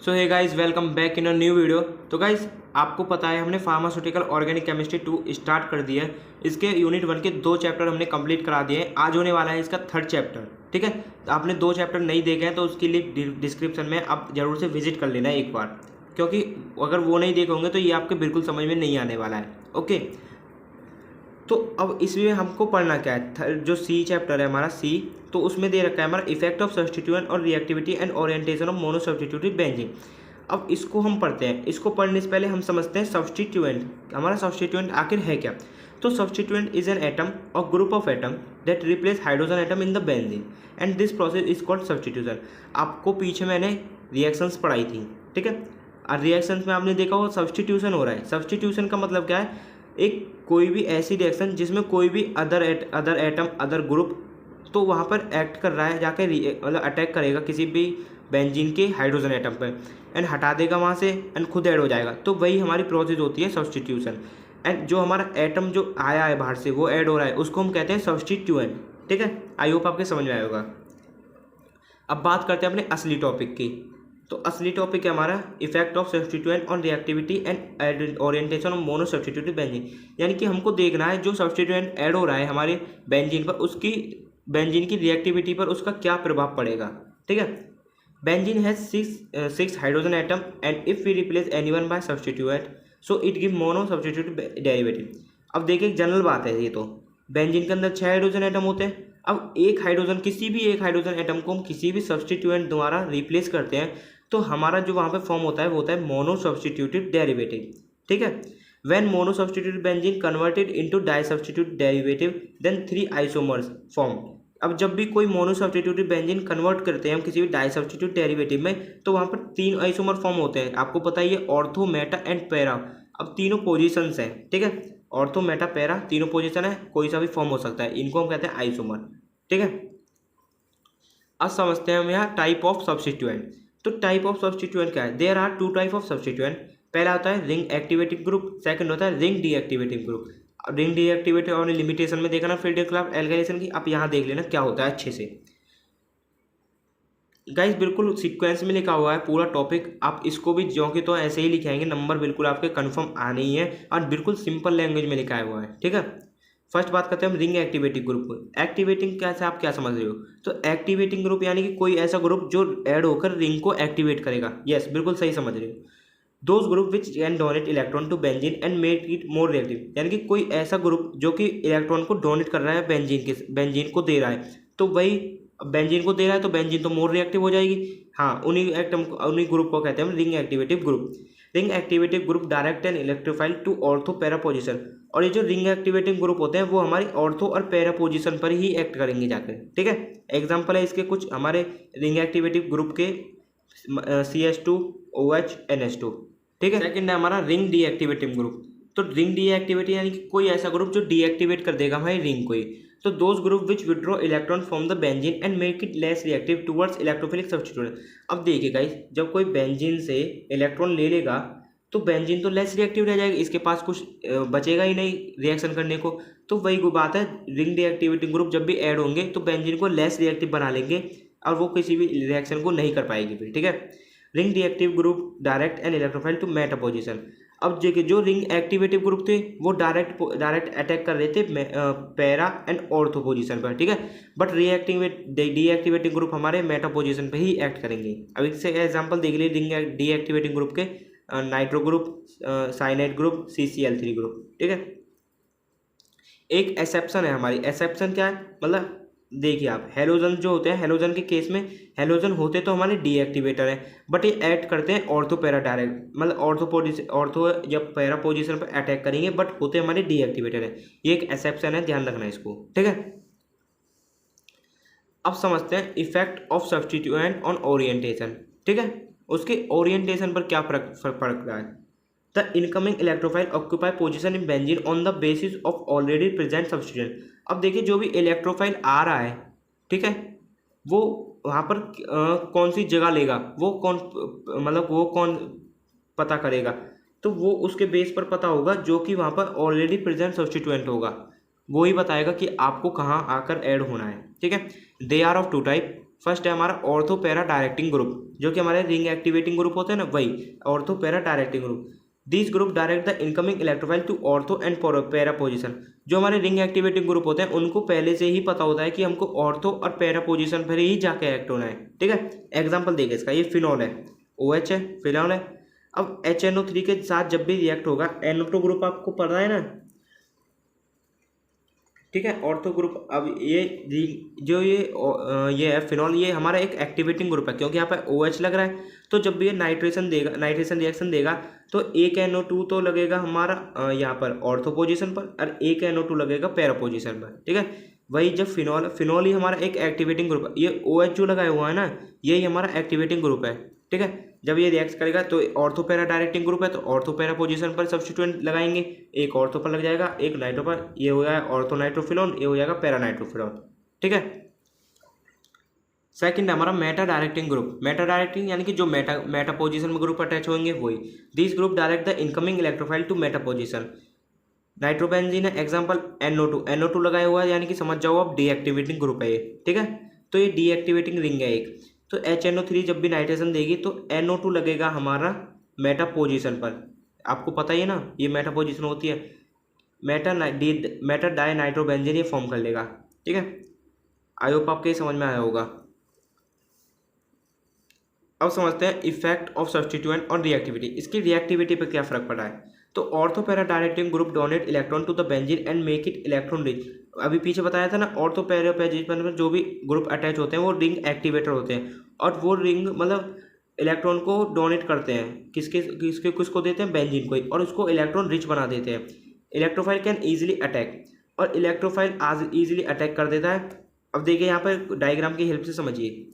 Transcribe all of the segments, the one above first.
So hey guys, welcome back in a new video. तो guys, आपको पता है हमने फार्मास्यूटिकल ऑर्गेनिक केमिस्ट्री 2 स्टार्ट कर दिया है। इसके यूनिट 1 के 2 चैप्टर हमने कंप्लीट करा दिए हैं। आज होने वाला है इसका 3rd चैप्टर। ठीक है, तो आपने 2 चैप्टर नहीं देखे हैं तो उसकी लिंक डिस्क्रिप्शन में आप जरूर से विजिट कर लेना एक बार, क्योंकि अगर वो नहीं देखे होंगे तो ये आपके बिल्कुल समझ में नहीं आने वाला है। ओके, तो अब इसमें हमको पढ़ना क्या है, जो सी चैप्टर है हमारा सी, तो उसमें दे रखा है हमारा इफेक्ट ऑफ सब्स्टिट्यूएंट और reactivity and orientation of mono substitutive benzene. अब इसको हम पढ़ते हैं। इसको पढ़ने से पहले हम समझते हैं सब्स्टिट्यूएंट, हमारा सब्स्टिट्यूएंट आखिर है क्या। तो सब्स्टिट्यूएंट इज एन एटम और group of atom that replace hydrogen atom in the benzene and this process is called substitution. आपको पीछे मैंने रिएक्शंस पढ़ाई थी, ठीक है, और रिएक्शंस में आपने देखा वो सब्स्टिट्यूशन हो रहा है। सब्स्टिट्यूशन का मतलब क्या है, एक कोई भी ऐसी रिएक्शन जिसमें कोई भी अदर एटम अदर ग्रुप तो वहाँ पर एक्ट कर रहा है, जाकर मतलब अटैक करेगा किसी भी बेंजीन के हाइड्रोजन एटम पर एंड हटा देगा वहाँ से एंड खुद ऐड हो जाएगा। तो वही हमारी प्रोसेस होती है सब्स्टिट्यूशन। एंड जो हमारा एटम जो आया है बाहर से वो ऐड हो रहा है उसको हम कहते हैं सब्स्टिट्यूएंट। ठीक है, आई होप आपके समझ में आया होगा। अब बात करते हैं अपने असली टॉपिक की। तो असली टॉपिक है हमारा effect of substituent on reactivity and orientation of mono substitutive benzene. यानी कि हमको देखना है जो सब्स्टिट्यूएंट ऐड हो रहा है हमारे बेंजीन पर, उसकी बेंजीन की रिएक्टिविटी पर उसका क्या प्रभाव पड़ेगा। ठीक है, benzene has six hydrogen atom and if we replace anyone by substituent so it give mono substitutive derivative. अब देखिए, जनरल बात है ये, तो बेंजीन के अंदर 6 हाइड्रोजन एटम होते हैं। अब किसी भी एक हाइड्रोजन एटम को हम किसी भी सब्स्टिट्यूएंट द्वारा रिप्लेस करते हैं तो हमारा जो वहाँ पे फॉर्म होता है वो होता है मोनो सब्स्टिट्यूटिव डेरिवेटिव। ठीक है, when mono substitutive benzene converted into di substitute derivative then 3 isomers form. अब जब भी कोई मोनो सब्स्टिट्यूटिव बेंजीन कन्वर्ट करते हैं हम किसी भी डाई सब्स्टिट्यूट डेरिवेटिव में तो वहाँ पर 3 आइसोमर फॉर्म होते हैं। आपको पता ही है, ऑर्थो, मेटा एंड पैरा। अब तीनों पोजिशंस हैं, ठीक है, ऑर्थो, मेटा, पैरा तीनों पोजीशन है, कोई सा भी फॉर्म हो सकता है, इनको हम कहते हैं आइसोमर। ठीक है, अब समझते हैं हम यहाँ टाइप ऑफ सब्स्टिट्यूएंट। तो टाइप ऑफ सब्स्टिट्यूएंट क्या है, there are 2 type of substituent. पहला होता है रिंग एक्टिवेटिंग ग्रुप, सेकंड होता है ring deactivating group. Ring deactivative और लिमिटेशन में देखा ना फील्ड एल्गेनेशन की, आप यहाँ देख लेना क्या होता है अच्छे से। गाइस, बिल्कुल सीक्वेंस में लिखा हुआ है पूरा टॉपिक, आप इसको भी जो कि तो ऐसे ही लिखाएंगे, नंबर बिल्कुल आपके कंफर्म आने ही है और बिल्कुल सिंपल लैंग्वेज में लिखा हुआ है। ठीक है, फर्स्ट बात करते हैं हम रिंग एक्टिवेटिंग ग्रुप। एक्टिवेटिंग क्या से आप क्या समझ रहे हो, तो एक्टिवेटिंग ग्रुप यानी कि कोई ऐसा ग्रुप जो ऐड होकर रिंग को एक्टिवेट करेगा। यस, बिल्कुल सही समझ रहे हो। Those group which can donate electron to benzene and make it more reactive, यानी कि कोई ऐसा ग्रुप जो कि इलेक्ट्रॉन को डोनेट कर रहा है बेंजीन को दे रहा है, तो वही बेंजीन को दे रहा है तो बेंजीन तो मोर रिएक्टिव हो जाएगी। हाँ, उन्हीं ग्रुप को कहते हैं हम ring activative group. Ring activative group direct and electrophile to ortho para position. और ये जो रिंग एक्टिवेटिंग ग्रुप होते हैं वो हमारी ऑर्थो और पैरा पोजिशन पर ही एक्ट करेंगे जाकर। ठीक है, एग्जाम्पल है इसके कुछ हमारे रिंग एक्टिवेटिव ग्रुप के CH2OH NH2। ठीक है, सेकंड है हमारा रिंग डीएक्टिवेटिंग ग्रुप। तो रिंग डीएक्टिवेटिव यानी कि कोई ऐसा ग्रुप जो डीएक्टिवेट कर देगा हमारी रिंग को ही। तो those group which withdraw electron from the benzene and make it less reactive towards electrophilic substituent. अब देखिए गाइस, जब कोई बेंजीन से इलेक्ट्रॉन ले लेगा तो बेंजीन तो लेस रिएक्टिव रह जाएगा, इसके पास कुछ बचेगा ही नहीं रिएक्शन करने को। तो वही बात है, रिंग डीएक्टिवेटिंग ग्रुप जब भी ऐड होंगे तो बेंजीन को लेस रिएक्टिव बना लेंगे और वो किसी भी रिएक्शन को नहीं कर पाएगी फिर। ठीक है, ring deactive group direct and electrophile to meta position. अब देखिए, जो रिंग एक्टिवेटिव ग्रुप थे वो डायरेक्ट अटैक कर रहे थे पैरा एंड ऑर्थो पोजिशन पर। ठीक है, बट डीएक्टिवेटिंग ग्रुप हमारे मेटा पोजिशन पर ही एक्ट करेंगे। अब इससे एग्जांपल देख लीजिए रिंग डीएक्टिवेटिंग ग्रुप के, nitro group, cyanide group, CCl3 group. ठीक है, एक एक्सेप्शन है हमारी। एक्सेप्शन क्या है, मतलब देखिए आप, हेलोजन जो होते हैं, हेलोजन के केस में हेलोजन होते तो हमारे डीएक्टिवेटर है, बट ये ऐड करते हैं ऑर्थो पैरा डायरेक्ट, मतलब ऑर्थो जब पैरा पोजिशन पर अटैक करेंगे बट होते हमारे डीएक्टिवेटर है। ये एक एक्सेप्शन है, ध्यान रखना इसको। ठीक है, अब समझते हैं effect of substituent on orientation. ठीक है, उसके ओरिएंटेशन पर क्या फर्क पड़ रहा है। The incoming electrophile occupy position in benzene on the basis of already present substituent. अब देखिए, जो भी इलेक्ट्रोफाइल आ रहा है, ठीक है, वो वहाँ पर कौन सी जगह लेगा, वो कौन पता करेगा, तो वो उसके बेस पर पता होगा जो कि वहाँ पर ऑलरेडी प्रेजेंट सब्स्टिट्यूएंट होगा, वो ही बताएगा कि आपको कहाँ आकर ऐड होना है। ठीक है, they are of 2 type. First है हमारा ऑर्थो पैरा डायरेक्टिंग ग्रुप, जो कि हमारे रिंग एक्टिवेटिंग ग्रुप होते हैं ना, वही ortho para directing group. This group direct the incoming electrophile to ortho and para position. जो हमारे रिंग एक्टिवेटिंग ग्रुप होते हैं उनको पहले से ही पता होता है कि हमको ऑर्थो और पैरा पोजिशन पर ही जाके एक्ट होना है, ठीक है। एग्जाम्पल देखिए इसका, ये फिनॉल है, OH है, फिनॉल है। अब HNO3 के साथ जब भी रिएक्ट होगा, NO2 ग्रुप आपको पता है ना, ठीक है, ऑर्थो ग्रुप। अब ये जो ये है फिनॉल, ये हमारा एक एक्टिवेटिंग ग्रुप है, क्योंकि यहाँ पर OH लग रहा है। तो जब भी ये नाइट्रेशन रिएक्शन देगा तो एक NO2 तो लगेगा हमारा यहाँ पर ऑर्थो पोजीशन पर, और एक NO2 लगेगा पैरा पोजीशन पर, ठीक है। वही जब फिनॉल ही हमारा एक एक्टिवेटिंग ग्रुप है, ये OH जो लगाया हुआ है ना, यही हमारा एक्टिवेटिंग ग्रुप है, ठीक है। जब ये रिएक्ट करेगा तो ऑर्थो पैरा डायरेक्टिंग ग्रुप है, तो ऑर्थो पैरा पोजीशन पर सब्स्टिट्यूएंट लगाएंगे, एक ऑर्थो पर लग जाएगा, एक नाइट्रो पर, ये हो जाएगा ऑर्थो नाइट्रोफिनॉल, ये हो जाएगा पैरा नाइट्रोफिनॉल, ठीक है। सेकंड हमारा meta directing group. Meta directing यानी कि जो मेटा पोजीशन में ग्रुप अटैच होंगे वही। This group direct the incoming electrophile to meta position. Nitrobenzene है, एग्जाम्पल NO2 लगाया हुआ है, यानी कि समझ जाओ आप डीएक्टिवेटिंग ग्रुप है ये, ठीक है। तो ये डीएक्टिवेटिंग रिंग है एक। तो HNO3 जब भी नाइट्रेशन देगी तो NO2 लगेगा हमारा मेटा पोजीशन पर। आपको पता ही है ना, ये मेटा पोजीशन होती है, मेटा डाई नाइट्रोबेंजीन ये फॉर्म कर लेगा, ठीक है। आई होप आपके समझ में आया होगा। अब समझते हैं effect of substituent on reactivity. इसकी रिएक्टिविटी पर क्या फर्क पड़ा है। तो ortho para directing group donate electron to the benzene and make it electron rich. अभी पीछे बताया था ना, ऑर्थो पैरा में जो भी ग्रुप अटैच होते हैं वो रिंग एक्टिवेटर होते हैं, और वो रिंग मतलब इलेक्ट्रॉन को डोनेट करते हैं, किसको देते हैं, बेंजीन को ही, और उसको इलेक्ट्रॉन रिच बना देते हैं। इलेक्ट्रोफाइल कैन ईजिली अटैक, और इलेक्ट्रोफाइल आज ईजिली अटैक कर देता है। अब देखिए यहाँ पर डायग्राम की हेल्प से समझिए,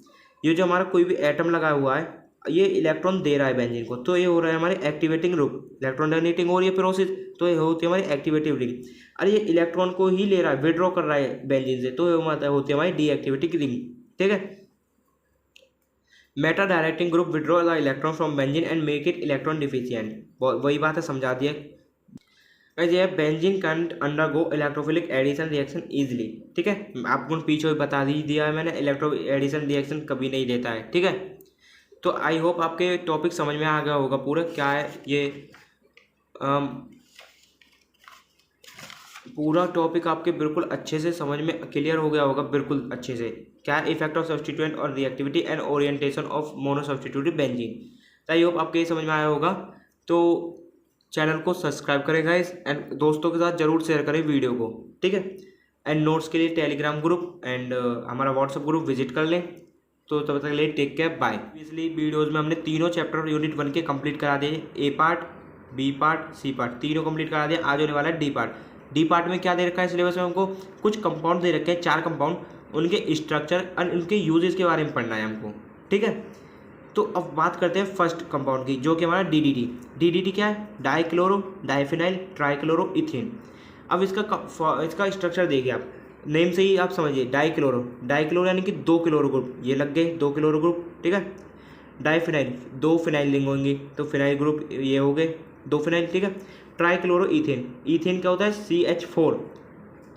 ये जो हमारा कोई भी एटम लगा हुआ है, ये इलेक्ट्रॉन दे रहा है बेंजीन को, तो ये हो रहा है हमारे एक्टिवेटिंग ग्रुप, इलेक्ट्रॉन डोनेटिंग हो रही है प्रोसेस, तो ये होती है हमारी एक्टिवेटिव रिंग। और ये इलेक्ट्रॉन को ही ले रहा है, विड्रॉ कर रहा है बेंजीन से, तो ये होती है हमारी डीएक्टिवेटिंग रिंग, ठीक है। Meta directing group withdraw the electron from benzene and make it electron deficient. वही बात है, समझा दिया। ये benzene can't undergo electrophilic addition reaction easily, ठीक है। आपको पीछे बता दिया है मैंने, इलेक्ट्रो एडिशन रिएक्शन कभी नहीं देता है, ठीक है। तो आई होप आपके टॉपिक समझ में आ गया होगा पूरा क्या है ये। पूरा टॉपिक आपके बिल्कुल अच्छे से समझ में क्लियर हो गया होगा, बिल्कुल अच्छे से। क्या है इफेक्ट ऑफ सब्स्टिट्यूएंट और reactivity and orientation of mono substituted benzene. तो आई होप आपके समझ में आया होगा। तो चैनल को सब्सक्राइब करें गाइस, एंड दोस्तों के साथ जरूर शेयर करें वीडियो को, ठीक है। एंड नोट्स के लिए टेलीग्राम ग्रुप एंड हमारा व्हाट्सएप ग्रुप विजिट कर लें। तो तब तक के लिए टेक केयर, बाय। पिछली वीडियोज़ में हमने तीनों चैप्टर यूनिट 1 के कंप्लीट करा दिए, A part, B part, C part, तीनों कंप्लीट करा दिए। आज होने वाला है D पार्ट। D पार्ट में क्या दे रखा है सिलेबस में, हमको कुछ कंपाउंड दे रखे हैं, 4 कंपाउंड, उनके स्ट्रक्चर और उनके यूजेस के बारे में पढ़ना है हमको, ठीक है। तो अब बात करते हैं फर्स्ट कंपाउंड की, जो कि हमारा DDT क्या है, डाइक्लोरो डाइफिनाइल ट्राइक्लोरो इथेन। अब इसका स्ट्रक्चर देखिए आप, नेम से ही आप समझिए, डाइक्लोरो यानी कि 2 क्लोरो ग्रुप, ये लग गए 2 क्लोरो ग्रुप, ठीक है। डाइफिनाइल 2 फिनाइल रिंग होंगी, तो फिनाइल ग्रुप ये हो गए 2 फिनाइल, ठीक है। ट्राइक्लोरो इथेन क्या होता है, CH4,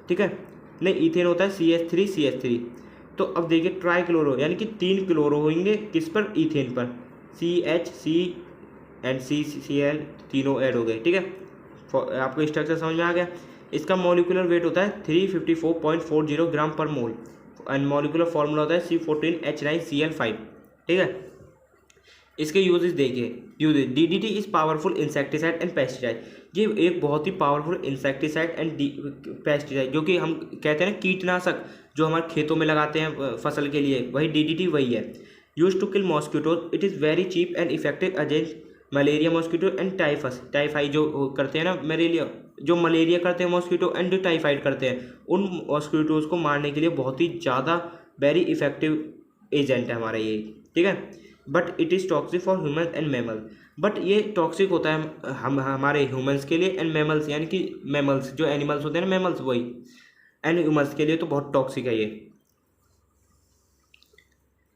ठीक है। नहीं, इथेन होता है CH3। तो अब देखिए ट्राइक्लोरो यानी कि 3 क्लोरो होंगे किस पर, इथेन पर, CH, C एंड CCl तीनों ऐड हो गए, ठीक है। आपको स्ट्रक्चर समझ में आ गया। इसका मॉलिक्यूलर वेट होता है 354.40 ग्राम पर मोल, एंड मॉलिक्यूलर फॉर्मूला होता है C14H9Cl5, ठीक है। इसके यूजेस देखिए, DDT is powerful insecticide and pesticide. ये एक बहुत ही पावरफुल इंसेक्टिसाइड एंड पेस्टिसाइड, जो कि हम कहते हैं कीटनाशक, जो हमारे खेतों में लगाते हैं फसल के लिए, वही DDT वही है। Use to kill mosquitoes, it is very cheap and effective against malaria mosquito and typhoid जो करते हैं ना, मलेरिया करते हैं मॉस्किटो एंड जो टाइफाइड करते हैं, उन मॉस्किटोज को मारने के लिए बहुत ही ज़्यादा वेरी इफेक्टिव एजेंट है हमारा ये, ठीक है। But it is toxic for human and mammal, but ये टॉक्सिक होता है हमारे ह्यूमन्स के लिए एंड मैमल्स, यानी कि मैमल्स जो एनिमल्स होते हैं ना, मैमल्स वही, एंड ह्यूमन्स के लिए तो बहुत टॉक्सिक है ये।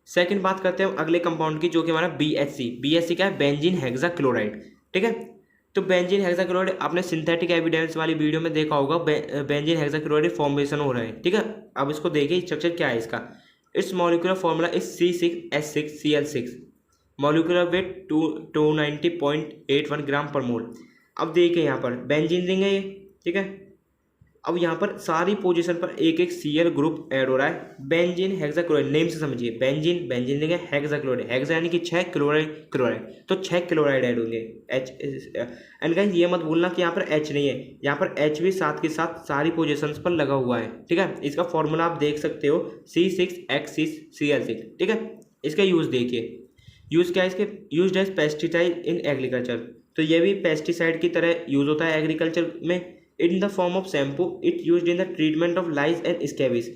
सेकंड बात करते हैं अगले कंपाउंड की, जो कि हमारा BHC क्या है, बेंजीन हेक्साक्लोराइड, ठीक है। तो बेंजीन हेक्साक्लोराइड आपने सिंथेटिक एविडेंस वाली वीडियो में देखा होगा, बेंजीन हेक्साक्लोराइड फॉर्मेशन हो रहा है, ठीक है। अब इसको देखिए स्ट्रक्चर क्या है इसका, it's molecular formula is C6H6Cl6, molecular weight 290.81 ग्राम पर मोल। अब देखिए यहाँ पर बेंजीन रिंग है ये, ठीक है। अब यहाँ पर सारी पोजीशन पर एक एक Cl ग्रुप ऐड हो रहा है। बेंजीन हेक्साक्लोराइड, नेम से समझिए, बेंजीन रिंग है, हेक्साक्लोराइड, हेक्सा यानी कि 6, क्लोराइड, तो 6 क्लोराइड ऐड होंगे H। एंड गाइस ये मत भूलना कि यहाँ पर H नहीं है, यहाँ पर H भी साथ के साथ सारी पोजीशंस पर लगा हुआ है, ठीक है। इसका फॉर्मूला आप देख सकते हो C6H6Cl6, ठीक है। इसका यूज़ देखिए, यूज़ क्या है इसके, use as pesticide in agriculture, तो ये भी पेस्टिसाइड की तरह यूज़ होता है एग्रीकल्चर में। In the form of shampoo, it use in the treatment of lice and scabies,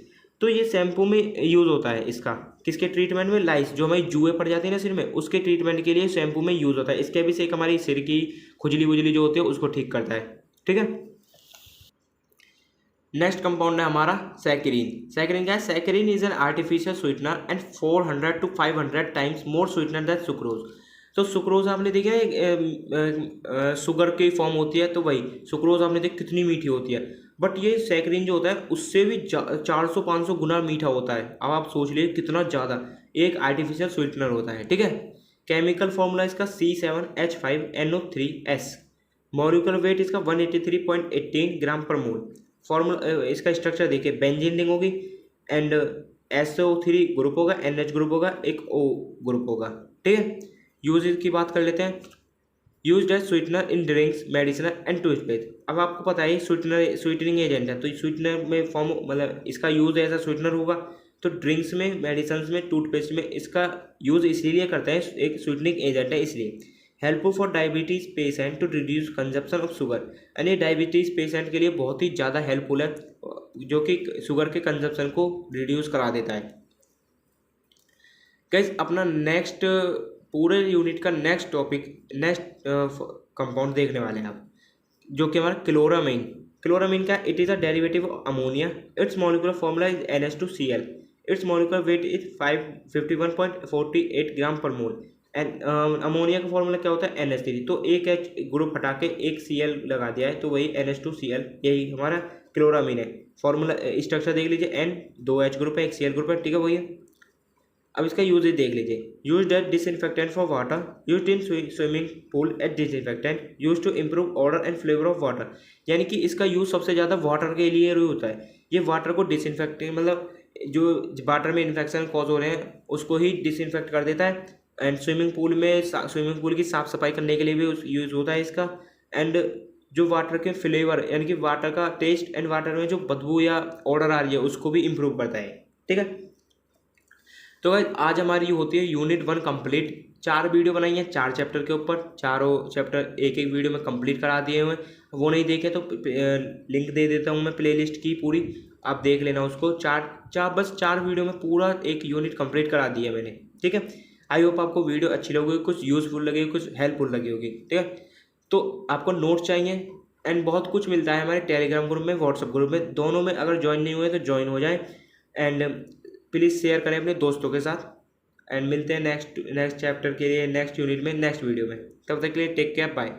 तो ये शैम्पू में यूज़ होता है इसका, किसके ट्रीटमेंट में, लाइस, जो हमारी जुएँ पड़ जाती है ना सिर में, उसके ट्रीटमेंट के लिए शैम्पू में यूज़ होता है। स्कैबिस एक हमारी सिर की खुजली वुजली जो होती है उसको ठीक करता है, ठीक है। नेक्स्ट कंपाउंड है हमारा सैकरीन। सैकरीन क्या है, saccharin is an artificial sweetener and 400 to 500 times more sweetener than sucrose. तो सुक्रोज आपने देखा है शुगर की फॉर्म होती है, तो वही सुक्रोज आपने देखा कितनी मीठी होती है, बट ये सैकरीन जो होता है उससे भी 400-500 गुना मीठा होता है। अब आप सोच लीजिए कितना ज़्यादा एक आर्टिफिशियल स्वीटनर होता है, ठीक है। केमिकल फॉर्मूला इसका C7H5NO3S, मॉलिक्यूलर वेट इसका 183.18 ग्राम पर मोल। फॉर्मूला इसका स्ट्रक्चर देखिए, बेंजीन रिंग होगी एंड SO3 ग्रुप होगा, NH ग्रुप होगा, एक O ग्रुप होगा, ठीक है। यूज की बात कर लेते हैं, used as sweetener in drinks, medicine and toothpaste. अब आपको पता है स्वीटनिंग एजेंट है, तो स्वीटनर में फॉर्म मतलब इसका यूज एज अ स्वीटनर होगा, तो ड्रिंक्स में, मेडिसिन में, टूथपेस्ट में इसका यूज इसलिए करते हैं, एक स्वीटनिंग एजेंट है इसलिए। Helpful for diabetes patient to reduce consumption of sugar, यानी डायबिटीज़ पेशेंट के लिए बहुत ही ज़्यादा हेल्पफुल है, जो कि शुगर के कंजप्शन को रिड्यूस करा देता है। गाइस अपना नेक्स्ट पूरे यूनिट का नेक्स्ट टॉपिक, नेक्स्ट कंपाउंड देखने वाले हैं आप, जो कि हमारा क्लोरामीन। क्लोरामीन का, it is a derivative of ammonia, it's molecular formula is NH2Cl, it's molecular weight is 51.48 ग्राम पर मोल। एंड अमोनिया का फॉर्मूला क्या होता है, NH3, तो एक H ग्रुप हटा के एक Cl लगा दिया है, तो वही NH2Cl, यही हमारा क्लोरामीन है। फॉर्मूला स्ट्रक्चर देख लीजिए, N 2 H ग्रुप है, एक Cl ग्रुप है, ठीक है, वही है। अब इसका यूजेज देख लीजिए, used as disinfectant for water, used in swimming pool as disinfectant, used to improve odour and flavour of water, यानी कि इसका यूज़ सबसे ज़्यादा वाटर के लिए होता है। ये वाटर को डिसइंफेक्टिंग, मतलब जो वाटर में इन्फेक्शन कॉज हो रहे हैं उसको ही डिसइंफेक्ट कर देता है। एंड स्विमिंग पूल की साफ़ सफाई करने के लिए भी यूज़ होता है इसका। एंड जो वाटर के फ्लेवर, यानी कि वाटर का टेस्ट एंड वाटर में जो बदबू या ऑर्डर आ रही है उसको भी इम्प्रूव करता है, ठीक है। तो गाइस आज हमारी होती है यूनिट 1 कंप्लीट। 4 वीडियो बनाई है 4 चैप्टर के ऊपर, चारों चैप्टर एक एक वीडियो में कंप्लीट करा दिए हुए हैं। वो नहीं देखे तो लिंक दे देता हूँ मैं प्लेलिस्ट की पूरी, आप देख लेना उसको। बस 4 वीडियो में पूरा एक यूनिट कंप्लीट करा दी है मैंने, ठीक है। आई होप आपको वीडियो अच्छी लगी, कुछ यूज़फुल लगी, कुछ हेल्पफुल लगी होगी, ठीक है। तो आपको नोट चाहिए एंड बहुत कुछ मिलता है हमारे टेलीग्राम ग्रुप में, व्हाट्सअप ग्रुप में, दोनों में अगर ज्वाइन नहीं हुए तो ज्वाइन हो जाए। एंड प्लीज़ शेयर करें अपने दोस्तों के साथ। एंड मिलते हैं नेक्स्ट चैप्टर के लिए, नेक्स्ट यूनिट में, नेक्स्ट वीडियो में। तब तक के लिए टेक केयर, बाय।